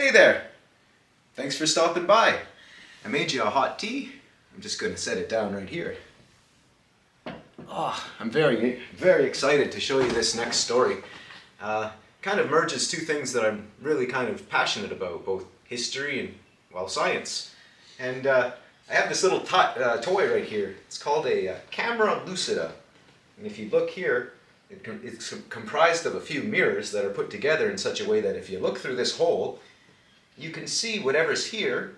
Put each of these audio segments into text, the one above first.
Hey there! Thanks for stopping by. I made you a hot tea. I'm just going to set it down right here. I'm very, very excited to show you this next story. Kind of merges two things that I'm really kind of passionate about, both history and, well, science. And I have this little toy right here. It's called a camera lucida. And if you look here, it's comprised of a few mirrors that are put together in such a way that if you look through this hole, you can see whatever's here,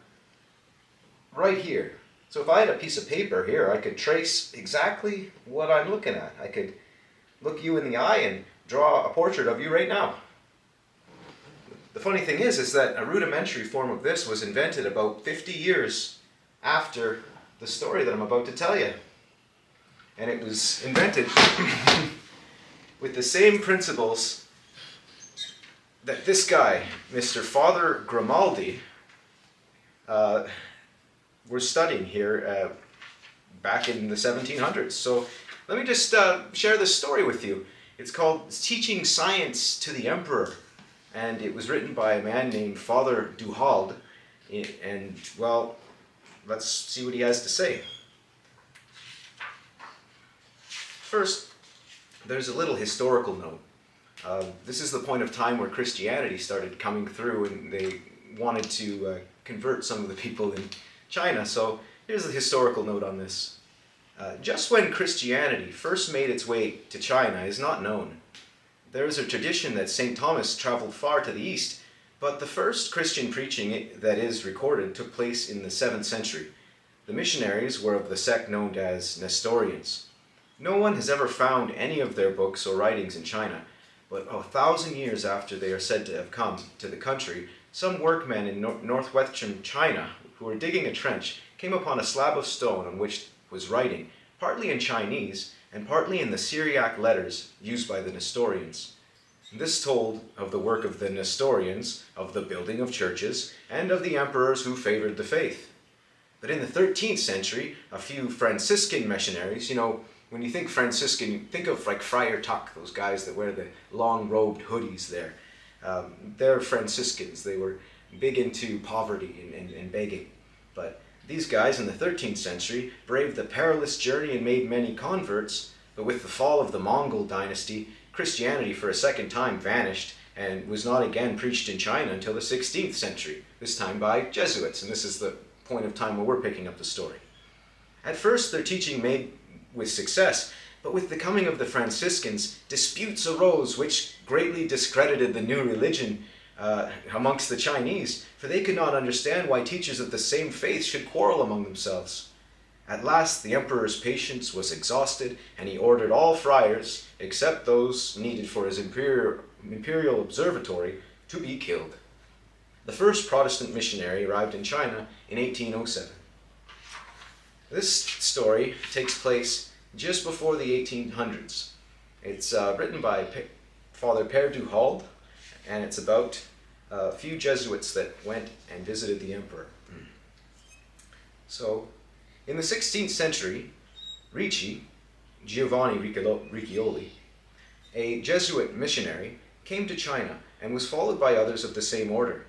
right here. So if I had a piece of paper here, I could trace exactly what I'm looking at. I could look you in the eye and draw a portrait of you right now. The funny thing is that a rudimentary form of this was invented about 50 years after the story that I'm about to tell you. And it was invented with the same principles that this guy, Mr. Father Grimaldi, were studying here back in the 1700s. So let me just share this story with you. It's called Teaching Science to the Emperor, and it was written by a man named Father du Halde. And, well, let's see what he has to say. First, there's a little historical note. This is the point of time where Christianity started coming through, and they wanted to convert some of the people in China. So here's the historical note on this. Just when Christianity first made its way to China is not known. There is a tradition that St. Thomas traveled far to the east, but the first Christian preaching that is recorded took place in the 7th century. The missionaries were of the sect known as Nestorians. No one has ever found any of their books or writings in China, but 1,000 years after they are said to have come to the country, some workmen in northwestern China who were digging a trench came upon a slab of stone on which was writing, partly in Chinese and partly in the Syriac letters used by the Nestorians. This told of the work of the Nestorians, of the building of churches, and of the emperors who favored the faith. But in the 13th century, a few Franciscan missionaries, when you think Franciscan, you think of like Friar Tuck, those guys that wear the long-robed hoodies there. They're Franciscans. They were big into poverty and begging. But these guys in the 13th century braved the perilous journey and made many converts, but with the fall of the Mongol dynasty, Christianity for a second time vanished and was not again preached in China until the 16th century, this time by Jesuits, and this is the point of time where we're picking up the story. At first, their teaching made with success, but with the coming of the Franciscans, disputes arose which greatly discredited the new religion amongst the Chinese, for they could not understand why teachers of the same faith should quarrel among themselves. At last the emperor's patience was exhausted, and he ordered all friars, except those needed for his imperial observatory, to be killed. The first Protestant missionary arrived in China in 1807. This story takes place just before the 1800s. It's written by Father Père du Halde, and it's about a few Jesuits that went and visited the emperor. So, in the 16th century, Giovanni Riccioli, a Jesuit missionary, came to China and was followed by others of the same order.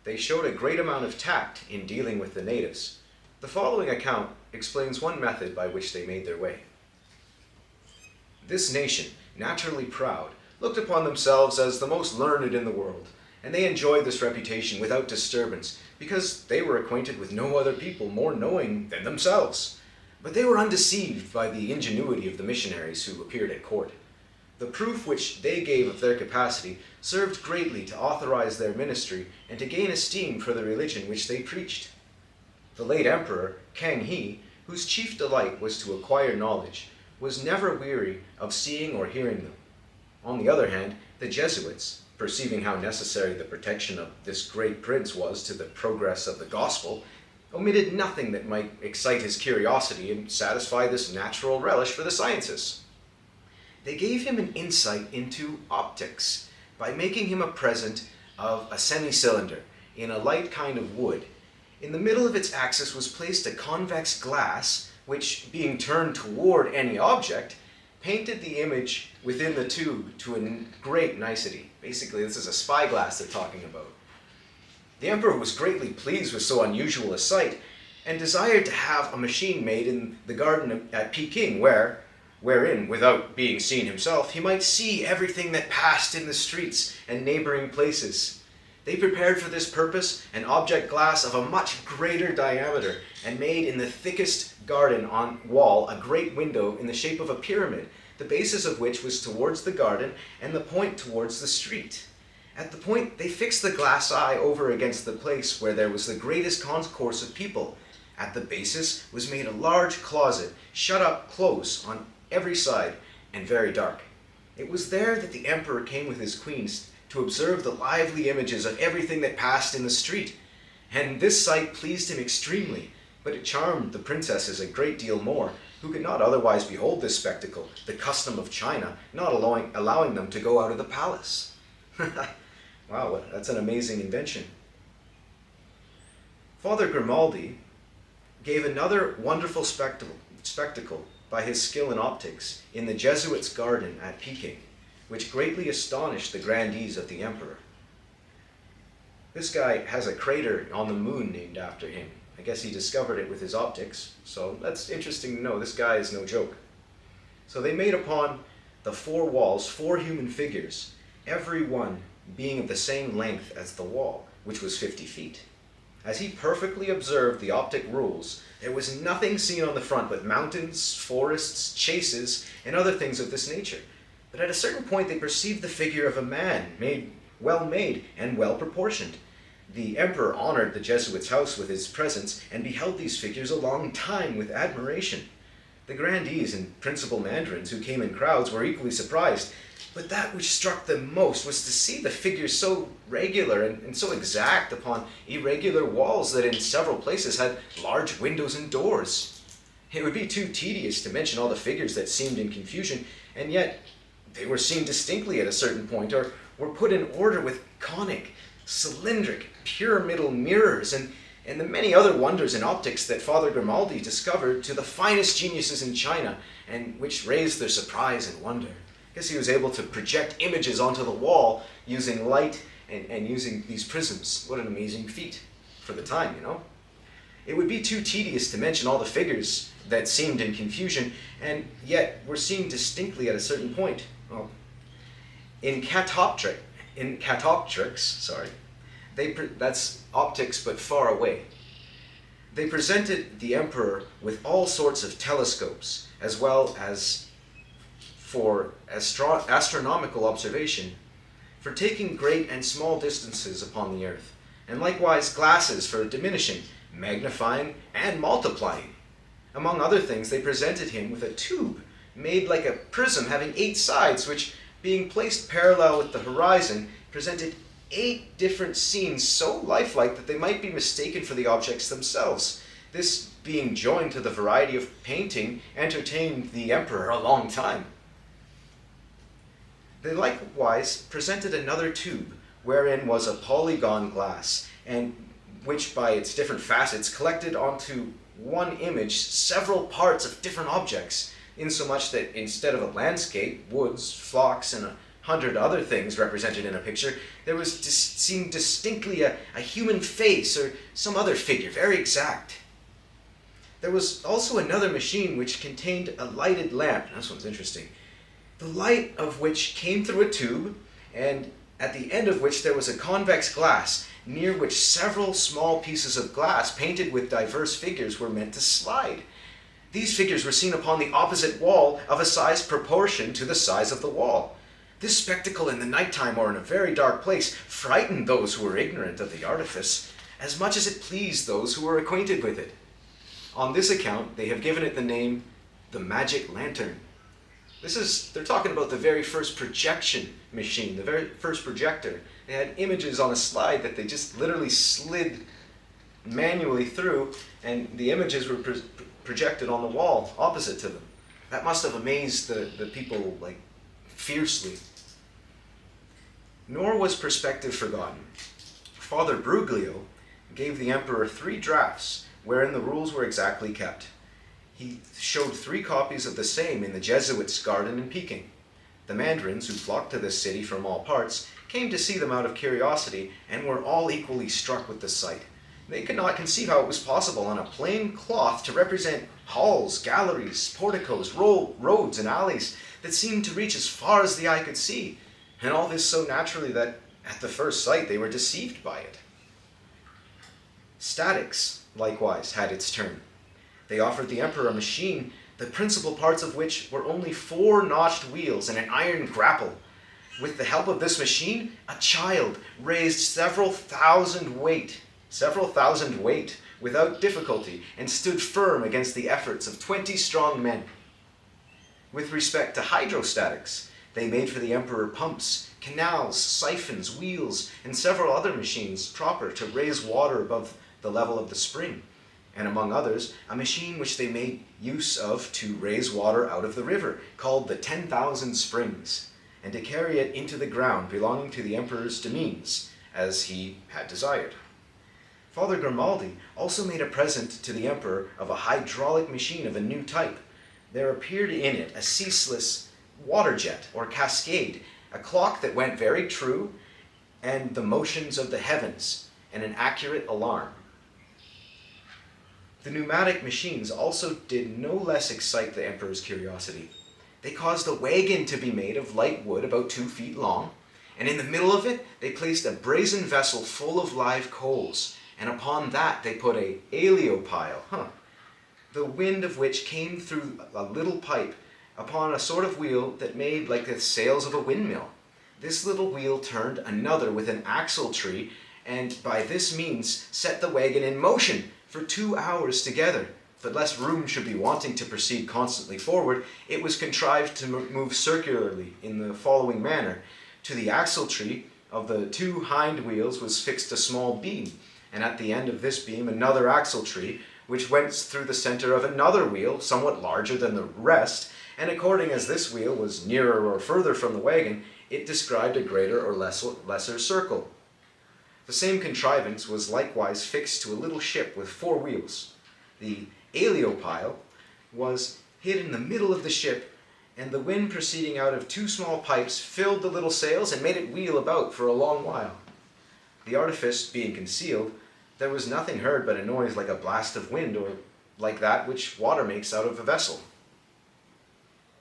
They showed a great amount of tact in dealing with the natives. The following account explains one method by which they made their way. This nation, naturally proud, looked upon themselves as the most learned in the world, and they enjoyed this reputation without disturbance, because they were acquainted with no other people more knowing than themselves. But they were undeceived by the ingenuity of the missionaries who appeared at court. The proof which they gave of their capacity served greatly to authorize their ministry and to gain esteem for the religion which they preached. The late emperor, Kang He, whose chief delight was to acquire knowledge, was never weary of seeing or hearing them. On the other hand, the Jesuits, perceiving how necessary the protection of this great prince was to the progress of the gospel, omitted nothing that might excite his curiosity and satisfy this natural relish for the sciences. They gave him an insight into optics by making him a present of a semi-cylinder in a light kind of wood. In the middle of its axis was placed a convex glass, which, being turned toward any object, painted the image within the tube to a great nicety. Basically, this is a spyglass they're talking about. The emperor was greatly pleased with so unusual a sight, and desired to have a machine made in the garden at Peking wherein, without being seen himself, he might see everything that passed in the streets and neighboring places. They prepared for this purpose an object glass of a much greater diameter, and made in the thickest garden wall a great window in the shape of a pyramid, the basis of which was towards the garden and the point towards the street. At the point they fixed the glass eye over against the place where there was the greatest concourse of people. At the basis was made a large closet, shut up close on every side, and very dark. It was there that the emperor came with his queens to observe the lively images of everything that passed in the street. And this sight pleased him extremely, but it charmed the princesses a great deal more, who could not otherwise behold this spectacle, the custom of China not allowing them to go out of the palace. Wow, that's an amazing invention. Father Grimaldi gave another wonderful spectacle by his skill in optics in the Jesuits' garden at Peking, which greatly astonished the grandees of the emperor. This guy has a crater on the moon named after him. I guess he discovered it with his optics, so that's interesting to know. This guy is no joke. So they made upon the four walls 4 human figures, every one being of the same length as the wall, which was 50 feet. As he perfectly observed the optic rules, there was nothing seen on the front but mountains, forests, chases, and other things of this nature. But at a certain point they perceived the figure of a man, well made and well proportioned. The emperor honored the Jesuits' house with his presence, and beheld these figures a long time with admiration. The grandees and principal mandarins who came in crowds were equally surprised, but that which struck them most was to see the figures so regular and so exact upon irregular walls that in several places had large windows and doors. It would be too tedious to mention all the figures that seemed in confusion, and yet they were seen distinctly at a certain point, or were put in order with conic, cylindric, pyramidal mirrors, and the many other wonders in optics that Father Grimaldi discovered to the finest geniuses in China, and which raised their surprise and wonder. I guess he was able to project images onto the wall using light and using these prisms. What an amazing feat for the time, you know? It would be too tedious to mention all the figures that seemed in confusion, and yet were seen distinctly at a certain point. Well, in catoptrics, that's optics but far away. They presented the emperor with all sorts of telescopes, as well as for astronomical observation, for taking great and small distances upon the earth, and likewise glasses for diminishing, magnifying, and multiplying. Among other things, they presented him with a tube made like a prism having 8 sides, which, being placed parallel with the horizon, presented 8 different scenes so lifelike that they might be mistaken for the objects themselves. This, being joined to the variety of painting, entertained the emperor a long time. They likewise presented another tube, wherein was a polygon glass, and which by its different facets collected onto one image several parts of different objects, insomuch that instead of a landscape, woods, flocks, and 100 other things represented in a picture, there was seen distinctly a human face or some other figure, very exact. There was also another machine which contained a lighted lamp. This one's interesting. The light of which came through a tube, and at the end of which there was a convex glass, near which several small pieces of glass painted with diverse figures were meant to slide. These figures were seen upon the opposite wall of a size proportioned to the size of the wall. This spectacle in the nighttime or in a very dark place frightened those who were ignorant of the artifice, as much as it pleased those who were acquainted with it. On this account, they have given it the name, the magic lantern. They're talking about the very first projection machine, the very first projector. They had images on a slide that they just literally slid manually through, and the images were projected on the wall opposite to them. That must have amazed the people like fiercely. Nor was perspective forgotten. Father Bruglio gave the emperor 3 drafts, wherein the rules were exactly kept. He showed 3 copies of the same in the Jesuits' garden in Peking. The mandarins, who flocked to this city from all parts, came to see them out of curiosity, and were all equally struck with the sight. They could not conceive how it was possible on a plain cloth to represent halls, galleries, porticos, roads, and alleys that seemed to reach as far as the eye could see, and all this so naturally that at the first sight they were deceived by it. Statics, likewise, had its turn. They offered the emperor a machine, the principal parts of which were only 4 notched wheels and an iron grapple. With the help of this machine, a child raised several thousand weight without difficulty and stood firm against the efforts of 20 strong men. With respect to hydrostatics, they made for the emperor pumps, canals, siphons, wheels, and several other machines proper to raise water above the level of the spring, and among others, a machine which they made use of to raise water out of the river, called the 10,000 Springs, and to carry it into the ground belonging to the emperor's demesnes, as he had desired. Father Grimaldi also made a present to the emperor of a hydraulic machine of a new type. There appeared in it a ceaseless water jet or cascade, a clock that went very true, and the motions of the heavens, and an accurate alarm. The pneumatic machines also did no less excite the emperor's curiosity. They caused a wagon to be made of light wood about 2 feet long, and in the middle of it they placed a brazen vessel full of live coals, and upon that they put a heliopile, the wind of which came through a little pipe upon a sort of wheel that made like the sails of a windmill. This little wheel turned another with an axle tree, and by this means set the wagon in motion for 2 hours together. But lest room should be wanting to proceed constantly forward, it was contrived to move circularly in the following manner. To the axle tree of the 2 hind wheels was fixed a small beam, and at the end of this beam another axle tree, which went through the center of another wheel, somewhat larger than the rest, and according as this wheel was nearer or further from the wagon, it described a greater or lesser circle. The same contrivance was likewise fixed to a little ship with 4 wheels. The heliopile was hid in the middle of the ship, and the wind proceeding out of 2 small pipes filled the little sails and made it wheel about for a long while. The artifice being concealed, there was nothing heard but a noise like a blast of wind, or like that which water makes out of a vessel.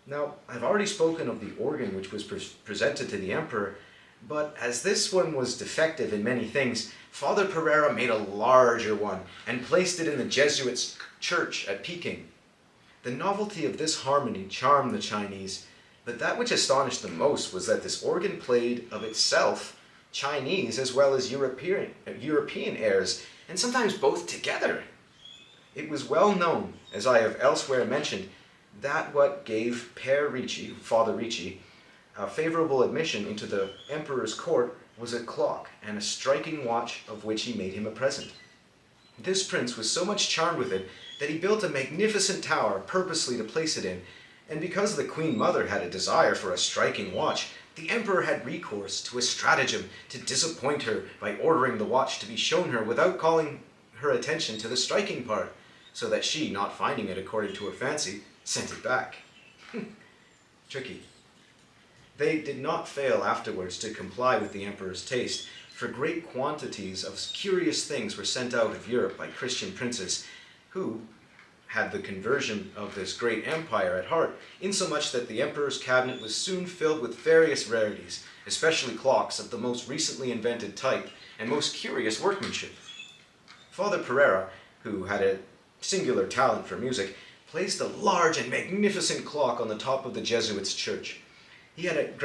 Now, I've already spoken of the organ which was presented to the emperor, but as this one was defective in many things, Father Pereira made a larger one and placed it in the Jesuits' church at Peking. The novelty of this harmony charmed the Chinese, but that which astonished them most was that this organ played of itself Chinese as well as European airs, and sometimes both together. It was well known, as I have elsewhere mentioned, that what gave Father Ricci, a favorable admission into the emperor's court was a clock and a striking watch of which he made him a present. This prince was so much charmed with it that he built a magnificent tower purposely to place it in, and because the Queen Mother had a desire for a striking watch, the emperor had recourse to a stratagem to disappoint her by ordering the watch to be shown her without calling her attention to the striking part, so that she, not finding it according to her fancy, sent it back. Tricky. They did not fail afterwards to comply with the emperor's taste, for great quantities of curious things were sent out of Europe by Christian princes, who had the conversion of this great empire at heart, insomuch that the emperor's cabinet was soon filled with various rarities, especially clocks of the most recently invented type and most curious workmanship. Father Pereira, who had a singular talent for music, placed a large and magnificent clock on the top of the Jesuits' church. He had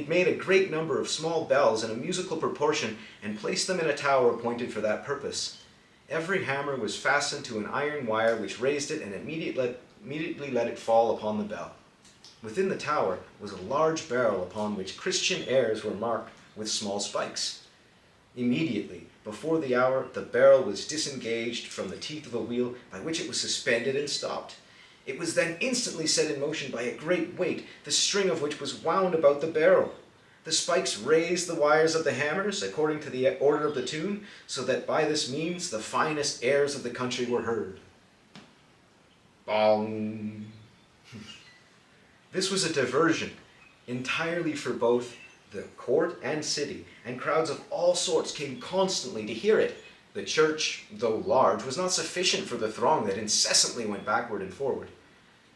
made a great number of small bells in a musical proportion and placed them in a tower appointed for that purpose. Every hammer was fastened to an iron wire which raised it and immediately let it fall upon the bell. Within the tower was a large barrel upon which Christian airs were marked with small spikes. Immediately, before the hour, the barrel was disengaged from the teeth of a wheel by which it was suspended and stopped. It was then instantly set in motion by a great weight, the string of which was wound about the barrel. The spikes raised the wires of the hammers according to the order of the tune, so that by this means the finest airs of the country were heard. Bong! This was a diversion entirely for both the court and city, and crowds of all sorts came constantly to hear it. The church, though large, was not sufficient for the throng that incessantly went backward and forward.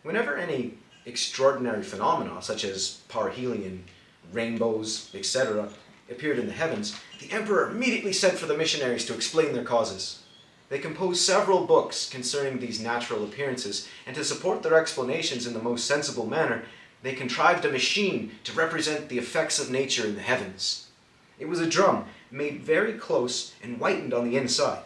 Whenever any extraordinary phenomena, such as parhelion, rainbows, etc., appeared in the heavens, the emperor immediately sent for the missionaries to explain their causes. They composed several books concerning these natural appearances, and to support their explanations in the most sensible manner, they contrived a machine to represent the effects of nature in the heavens. It was a drum made very close and whitened on the inside.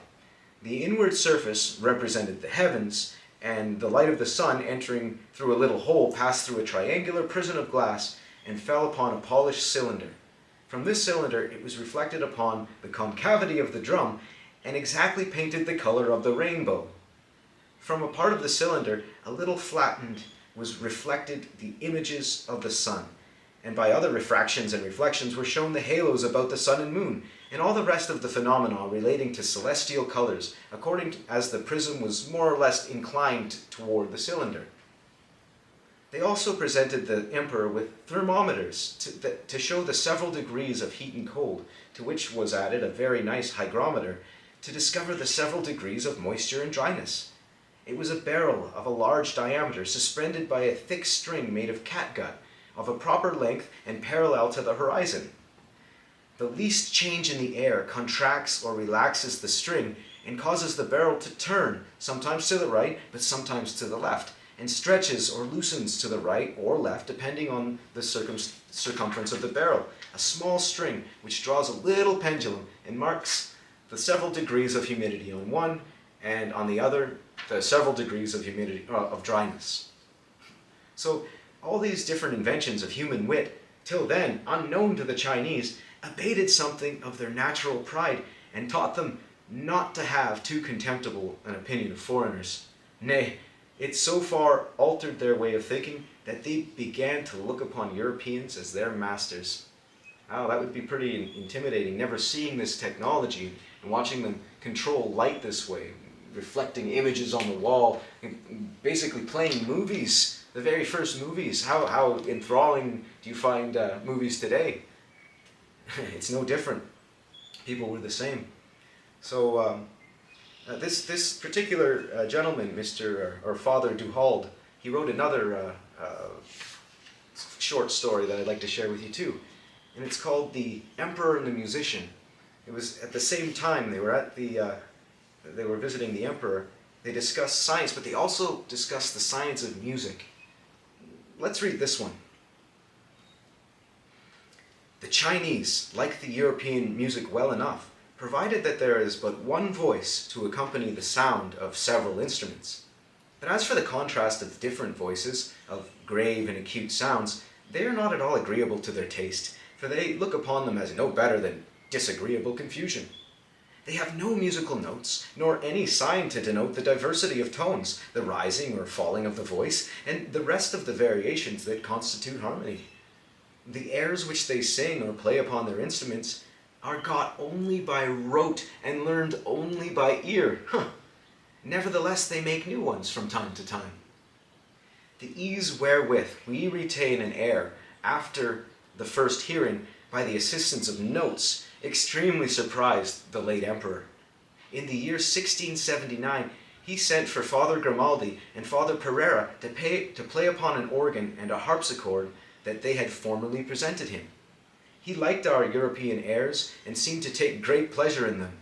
The inward surface represented the heavens, and the light of the sun entering through a little hole passed through a triangular prison of glass and fell upon a polished cylinder. From this cylinder it was reflected upon the concavity of the drum and exactly painted the color of the rainbow. From a part of the cylinder, a little flattened, was reflected the images of the sun, and by other refractions and reflections were shown the halos about the sun and moon, and all the rest of the phenomena relating to celestial colors, according as the prism was more or less inclined toward the cylinder. They also presented the emperor with thermometers to show the several degrees of heat and cold, to which was added a very nice hygrometer to discover the several degrees of moisture and dryness. It was a barrel of a large diameter, suspended by a thick string made of catgut, of a proper length and parallel to the horizon. The least change in the air contracts or relaxes the string and causes the barrel to turn, sometimes to the right, but sometimes to the left, and stretches or loosens to the right or left depending on the circumference of the barrel. A small string which draws a little pendulum and marks the several degrees of humidity on one, and on the other, the several degrees of humidity of dryness. So all these different inventions of human wit, till then unknown to the Chinese, abated something of their natural pride and taught them not to have too contemptible an opinion of foreigners. Nay, it so far altered their way of thinking that they began to look upon Europeans as their masters. Oh, that would be pretty intimidating, never seeing this technology and watching them control light this way, reflecting images on the wall, and basically playing movies, the very first movies. How enthralling do you find movies today? It's no different. People were the same. So this particular gentleman, Father Duhalde, he wrote another short story that I'd like to share with you too, and it's called "The Emperor and the Musician." It was at the same time they were visiting the emperor. They discussed science, but they also discussed the science of music. Let's read this one. The Chinese like the European music well enough, provided that there is but one voice to accompany the sound of several instruments. But as for the contrast of different voices, of grave and acute sounds, they are not at all agreeable to their taste, for they look upon them as no better than disagreeable confusion. They have no musical notes, nor any sign to denote the diversity of tones, the rising or falling of the voice, and the rest of the variations that constitute harmony. The airs which they sing or play upon their instruments are got only by rote and learned only by ear. Nevertheless, they make new ones from time to time. The ease wherewith we retain an air after the first hearing by the assistance of notes extremely surprised the late emperor. In the year 1679, he sent for Father Grimaldi and Father Pereira to play upon an organ and a harpsichord that they had formerly presented him. He liked our European airs and seemed to take great pleasure in them.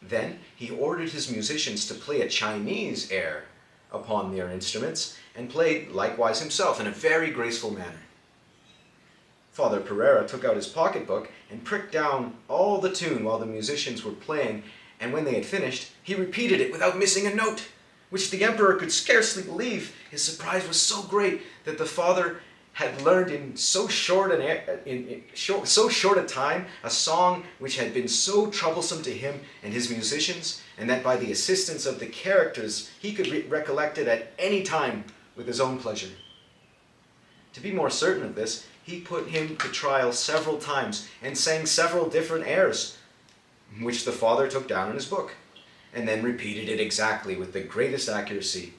Then he ordered his musicians to play a Chinese air upon their instruments, and played likewise himself in a very graceful manner. Father Pereira took out his pocketbook and pricked down all the tune while the musicians were playing, and when they had finished, he repeated it without missing a note, which the emperor could scarcely believe. His surprise was so great that the father had learned in so short a time a song which had been so troublesome to him and his musicians, and that by the assistance of the characters he could recollect it at any time with his own pleasure. To be more certain of this, he put him to trial several times and sang several different airs, which the father took down in his book, and then repeated it exactly with the greatest accuracy.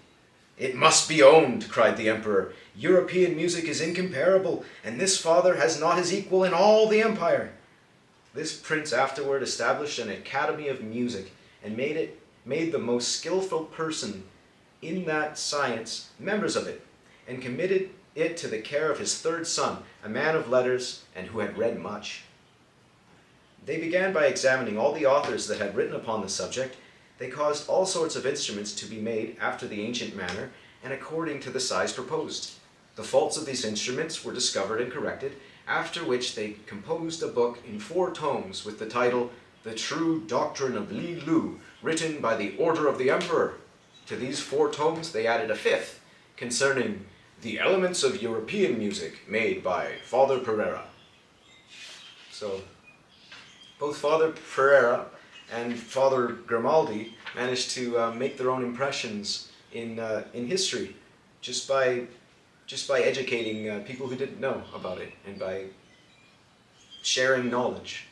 "It must be owned," cried the emperor. "European music is incomparable, and this father has not his equal in all the empire." This prince afterward established an academy of music, and made the most skillful person in that science members of it, and committed it to the care of his third son, a man of letters and who had read much. They began by examining all the authors that had written upon the subject. They caused all sorts of instruments to be made after the ancient manner and according to the size proposed. The faults of these instruments were discovered and corrected, after which they composed a book in 4 tomes with the title, "The True Doctrine of Li Lu, written by the order of the Emperor." To these 4 tomes they added a 5th, concerning "The Elements of European Music, made by Father Pereira." So, both Father Pereira and Father Grimaldi managed to make their own impressions in history just by educating people who didn't know about it and by sharing knowledge.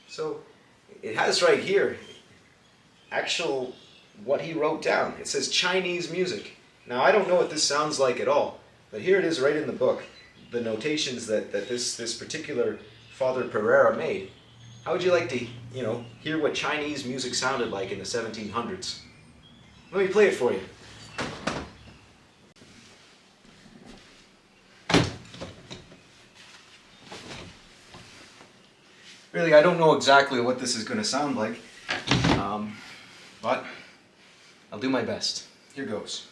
So it has right here what he wrote down. It says Chinese music. Now I don't know what this sounds like at all, but here it is right in the book, the notations that this particular Father Pereira made. How would you like to, hear what Chinese music sounded like in the 1700s? Let me play it for you. Really, I don't know exactly what this is going to sound like, but I'll do my best. Here goes.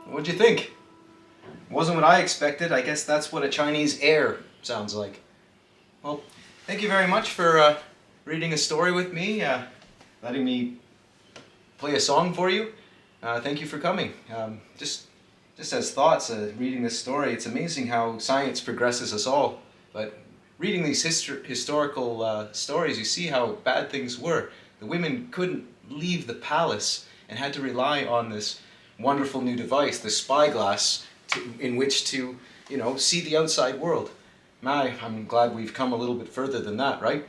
What'd you think? Wasn't what I expected. I guess that's what a Chinese air sounds like. Well, thank you very much for reading a story with me, letting me play a song for you. Thank you for coming. Just as thoughts, reading this story, it's amazing how science progresses us all. But reading these historical stories, you see how bad things were. The women couldn't leave the palace and had to rely on this wonderful new device, the spyglass, in which to, see the outside world. I'm glad we've come a little bit further than that, right?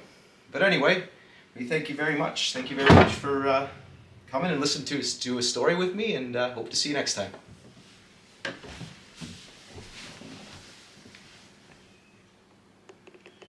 But anyway, we thank you very much. Thank you very much for coming and listening to a story with me, and hope to see you next time.